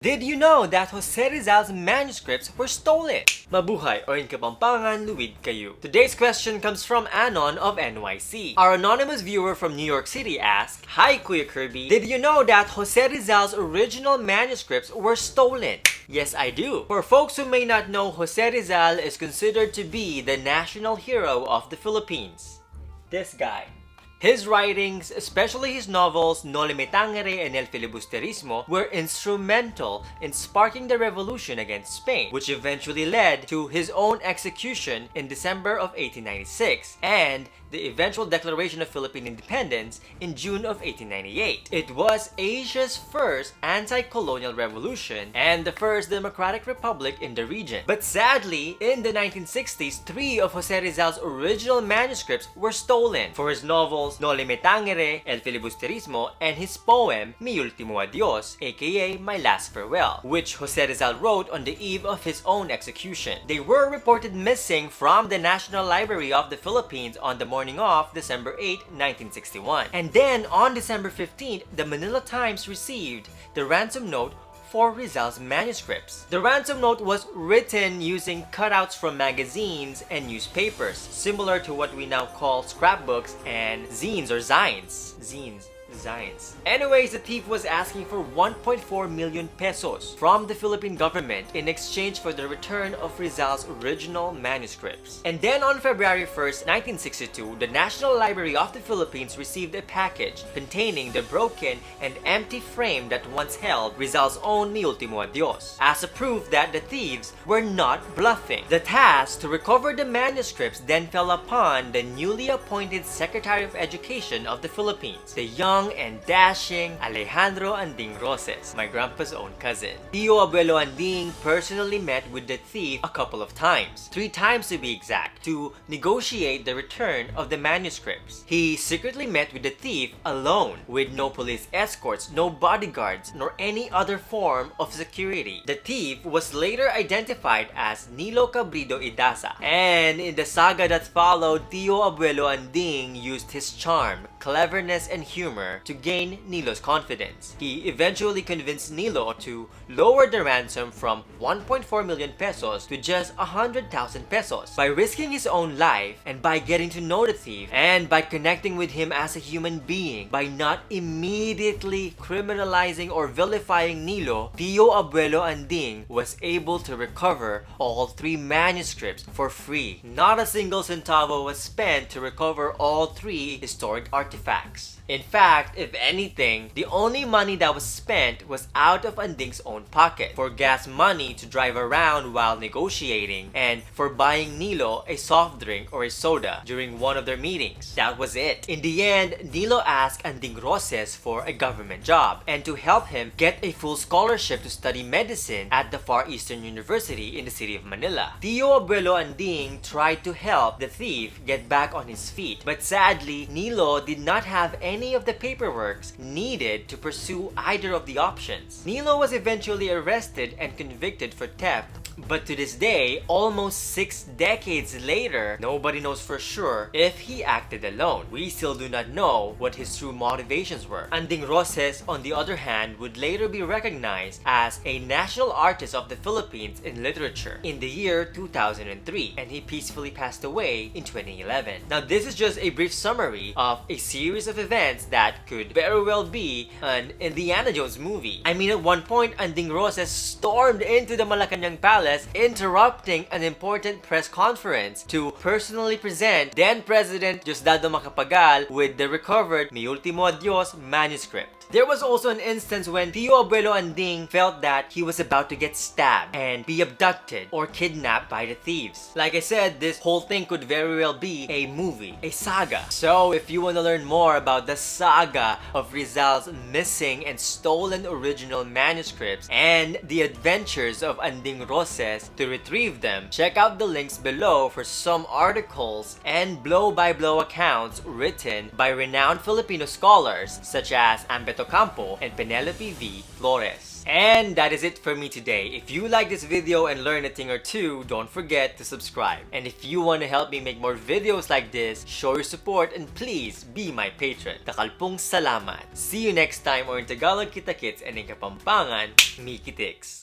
Did you know that Jose Rizal's manuscripts were stolen? Mabuhay o in Kapampangan, luwid kayo. Today's question comes from Anon of NYC. Our anonymous viewer from New York City asked, "Hi Kuya Kirby, did you know that Jose Rizal's original manuscripts were stolen?" Yes, I do. For folks who may not know, Jose Rizal is considered to be the national hero of the Philippines. This guy. His writings, especially his novels Noli, Tangere, and El Filibusterismo, were instrumental in sparking the revolution against Spain, which eventually led to his own execution in December of 1896 and the eventual declaration of Philippine independence in June of 1898. It was Asia's first anti-colonial revolution and the first democratic republic in the region. But sadly, in the 1960s, 3 of Jose Rizal's original manuscripts were stolen. For his novels Noli, Tangere, El Filibusterismo, and his poem Mi Ultimo Adios, aka My Last Farewell, which Jose Rizal wrote on the eve of his own execution. They were reported missing from the National Library of the Philippines on the morning of December 8, 1961. And then on December 15th, the Manila Times received the ransom note for Rizal's manuscripts. The ransom note was written using cutouts from magazines and newspapers, similar to what we now call scrapbooks and zines or zines. Anyways, the thief was asking for 1.4 million pesos from the Philippine government in exchange for the return of Rizal's original manuscripts. And then on February 1st, 1962, the National Library of the Philippines received a package containing the broken and empty frame that once held Rizal's own Mi Ultimo Adios, as a proof that the thieves were not bluffing. The task to recover the manuscripts then fell upon the newly appointed Secretary of Education of the Philippines, the young and dashing Alejandro Anding Roses, my grandpa's own cousin. Tio Abuelo Anding personally met with the thief a couple of times, 3 times to be exact, to negotiate the return of the manuscripts. He secretly met with the thief alone, with no police escorts, no bodyguards, nor any other form of security. The thief was later identified as Nilo Cabrido Idasa, and in the saga that followed, Tio Abuelo Anding used his charm, cleverness, and humor to gain Nilo's confidence. He eventually convinced Nilo to lower the ransom from 1.4 million pesos to just 100,000 pesos. By risking his own life, and by getting to know the thief, and by connecting with him as a human being, by not immediately criminalizing or vilifying Nilo, Tio Abuelo Anding was able to recover all 3 manuscripts for free. Not a single centavo was spent to recover all 3 historic artifacts. In fact, if anything, the only money that was spent was out of Anding's own pocket, for gas money to drive around while negotiating, and for buying Nilo a soft drink or a soda during one of their meetings. That was it. In the end, Nilo asked Anding Roses for a government job, and to help him get a full scholarship to study medicine at the Far Eastern University in the city of Manila. Tio Abuelo Anding tried to help the thief get back on his feet, but sadly, Nilo did not have any of the paperwork needed to pursue either of the options. Nilo was eventually arrested and convicted for theft, but to this day, almost 6 decades later, nobody knows for sure if he acted alone. We still do not know what his true motivations were. Anding Roses, on the other hand, would later be recognized as a national artist of the Philippines in literature in the year 2003, and he peacefully passed away in 2011. Now, this is just a brief summary of a series of events that could very well be an Indiana Jones movie. I mean, at one point, Anding Roses stormed into the Malacanang Palace, interrupting an important press conference to personally present then President Diosdado Macapagal with the recovered Mi Ultimo Adios manuscript. There was also an instance when Tio Abuelo Anding felt that he was about to get stabbed and be abducted or kidnapped by the thieves. Like I said, this whole thing could very well be a movie, a saga. So if you want to learn more about the saga of Rizal's missing and stolen original manuscripts and the adventures of Anding Roses to retrieve them, check out the links below for some articles and blow-by-blow accounts written by renowned Filipino scholars such as Ambeto Campo and Penelope V. Flores. And that is it for me today. If you like this video and learn a thing or two, don't forget to subscribe. And if you want to help me make more videos like this, show your support and please be my patron. Takalpong salamat. See you next time, or in Tagalog, kita kits, and in Kapampangan, Mikitix.